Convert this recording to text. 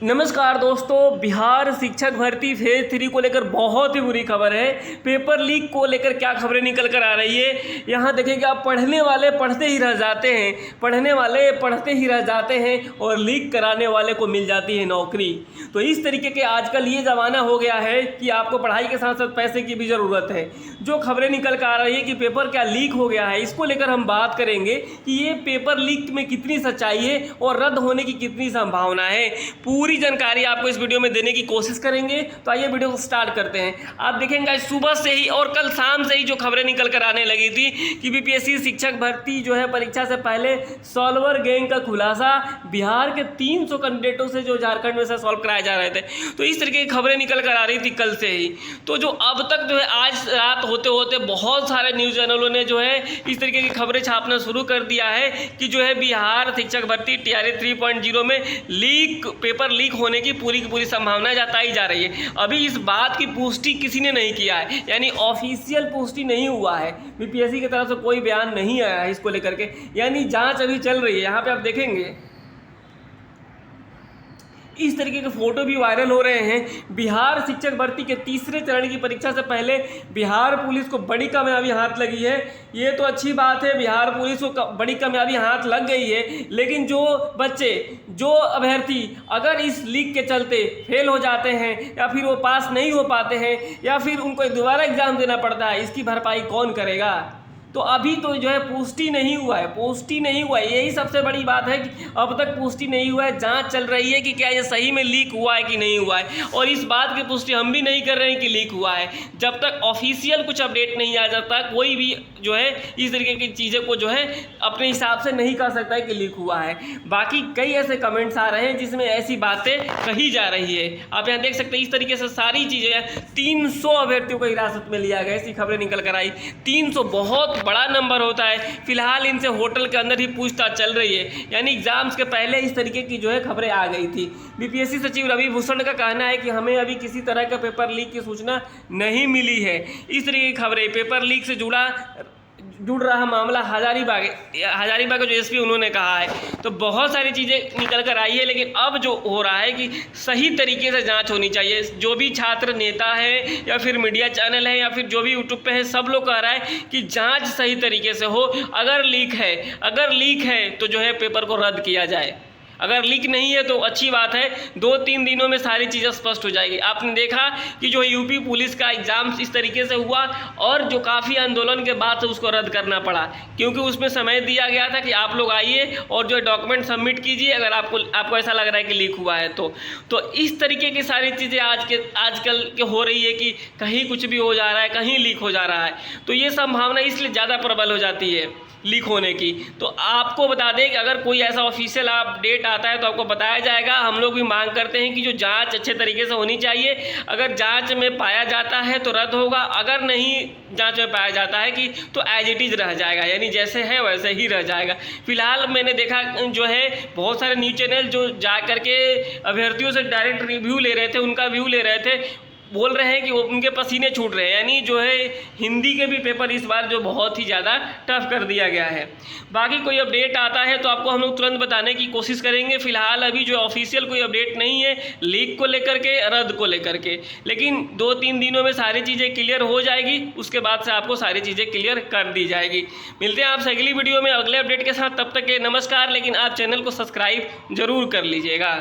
नमस्कार दोस्तों, बिहार शिक्षक भर्ती फेज 3 को लेकर बहुत ही बुरी खबर है। पेपर लीक को लेकर क्या खबरें निकल कर आ रही है, यहाँ देखिए आप पढ़ने वाले पढ़ते ही रह जाते हैं, पढ़ने वाले पढ़ते ही रह जाते हैं और लीक कराने वाले को मिल जाती है नौकरी। तो इस तरीके के आजकल ये ज़माना हो गया है कि आपको पढ़ाई के साथ साथ पैसे की भी ज़रूरत है। जो खबरें निकल कर आ रही है कि पेपर क्या लीक हो गया है, इसको लेकर हम बात करेंगे कि ये पेपर लीक में कितनी सच्चाई है और रद्द होने की कितनी संभावना है। पूरी जानकारी आपको इस वीडियो में देने की कोशिश करेंगे। तो आइए वीडियो को स्टार्ट करते हैं। आप देखेंगे सुबह से ही और कल शाम से ही जो खबरें निकल कर आने लगी थी कि बीपीएससी शिक्षक भर्ती जो है परीक्षा से पहले सॉल्वर गैंग का खुलासा, बिहार के 300 कैंडिडेटों से जो झारखंड में से सॉल्व कराए जा रहे थे। तो इस तरीके की खबरें निकल कर आ रही थी कल से ही। तो जो अब तक जो है आज रात होते होते बहुत सारे न्यूज़ चैनलों ने जो है इस तरीके की खबरें छापना शुरू कर दिया है कि जो है बिहार शिक्षक भर्ती TRA 3.0 में पेपर लीक होने की पूरी संभावना जताई जा रही है। अभी इस बात की पुष्टि किसी ने नहीं किया है, यानी ऑफिशियल पुष्टि नहीं हुआ है। बीपीएससी की तरफ से कोई बयान नहीं आया है इसको लेकर के, यानी जांच अभी चल रही है। यहाँ पे आप देखेंगे इस तरीके के फोटो भी वायरल हो रहे हैं। बिहार शिक्षक भर्ती के तीसरे चरण की परीक्षा से पहले बिहार पुलिस को बड़ी कामयाबी हाथ लगी है। ये तो अच्छी बात है, बिहार पुलिस को बड़ी कामयाबी हाथ लग गई है। लेकिन जो बच्चे, जो अभ्यर्थी अगर इस लीक के चलते फेल हो जाते हैं या फिर वो पास नहीं हो पाते हैं या फिर उनको दोबारा एग्जाम देना पड़ता है, इसकी भरपाई कौन करेगा? तो अभी तो जो है पुष्टि नहीं हुआ है, पुष्टि नहीं हुआ है। यही सबसे बड़ी बात है कि अब तक पुष्टि नहीं हुआ है। जांच चल रही है कि क्या ये सही में लीक हुआ है कि नहीं हुआ है, और इस बात की पुष्टि हम भी नहीं कर रहे हैं कि लीक हुआ है। जब तक ऑफिशियल कुछ अपडेट नहीं आ जाता, कोई भी जो है इस तरीके की चीज़ें को जो है अपने हिसाब से नहीं कह सकता है कि लीक हुआ है। बाकी कई ऐसे कमेंट्स आ रहे हैं जिसमें ऐसी बातें कही जा रही है। आप यहाँ देख सकते हैं इस तरीके से सारी चीज़ें 300 अभ्यर्थियों को हिरासत में लिया गया, ऐसी खबरें निकल कर आई। 300 बहुत बड़ा नंबर होता है। फिलहाल इनसे होटल के अंदर ही पूछताछ चल रही है, यानी एग्जाम्स के पहले इस तरीके की जो है खबरें आ गई थी। बीपीएससी सचिव रवि भूषण का कहना है कि हमें अभी किसी तरह का पेपर लीक की सूचना नहीं मिली है। इस तरीके की खबरें, पेपर लीक से जुड़ रहा मामला हजारीबाग का जो एसपी उन्होंने कहा है। तो बहुत सारी चीज़ें निकल कर आई है, लेकिन अब जो हो रहा है कि सही तरीके से जांच होनी चाहिए। जो भी छात्र नेता है या फिर मीडिया चैनल है या फिर जो भी यूट्यूब पे है, सब लोग कह रहा है कि जांच सही तरीके से हो। अगर लीक है तो जो है पेपर को रद्द किया जाए। अगर लीक नहीं है तो अच्छी बात है, 2-3 दिनों में सारी चीज़ें स्पष्ट हो जाएगी। आपने देखा कि जो यूपी पुलिस का एग्ज़ाम इस तरीके से हुआ और जो काफ़ी आंदोलन के बाद से उसको रद्द करना पड़ा, क्योंकि उसमें समय दिया गया था कि आप लोग आइए और जो डॉक्यूमेंट सबमिट कीजिए अगर आपको ऐसा लग रहा है कि लीक हुआ है तो इस तरीके की सारी चीज़ें आजकल के हो रही है कि कहीं कुछ भी हो जा रहा है, कहीं लीक हो जा रहा है। तो ये संभावना इसलिए ज़्यादा प्रबल हो जाती है लीक होने की। तो आपको बता दें कि अगर कोई ऐसा ऑफिशियल अपडेट आता है तो आपको बताया जाएगा। हम लोग भी मांग करते हैं कि जो जांच अच्छे तरीके से होनी चाहिए। अगर जांच में पाया जाता है तो रद्द होगा, अगर नहीं जांच में पाया जाता है कि तो एज इट इज़ रह जाएगा, यानी जैसे है वैसे ही रह जाएगा। फिलहाल मैंने देखा जो है बहुत सारे न्यूज़ चैनल जो जा करके अभ्यर्थियों से डायरेक्ट रिव्यू ले रहे थे, उनका व्यू ले रहे थे, बोल रहे हैं कि वो उनके पसीने छूट रहे हैं। यानी जो है हिंदी के भी पेपर इस बार जो बहुत ही ज़्यादा टफ कर दिया गया है। बाकी कोई अपडेट आता है तो आपको हम लोग तुरंत बताने की कोशिश करेंगे। फिलहाल अभी जो ऑफिशियल कोई अपडेट नहीं है लीक को लेकर के, रद्द को लेकर के, लेकिन 2-3 दिनों में सारी चीज़ें क्लियर हो जाएगी। उसके बाद से आपको सारी चीज़ें क्लियर कर दी जाएगी। मिलते हैं आपसे अगली वीडियो में अगले अपडेट के साथ। तब तक के नमस्कार, लेकिन आप चैनल को सब्सक्राइब जरूर कर लीजिएगा।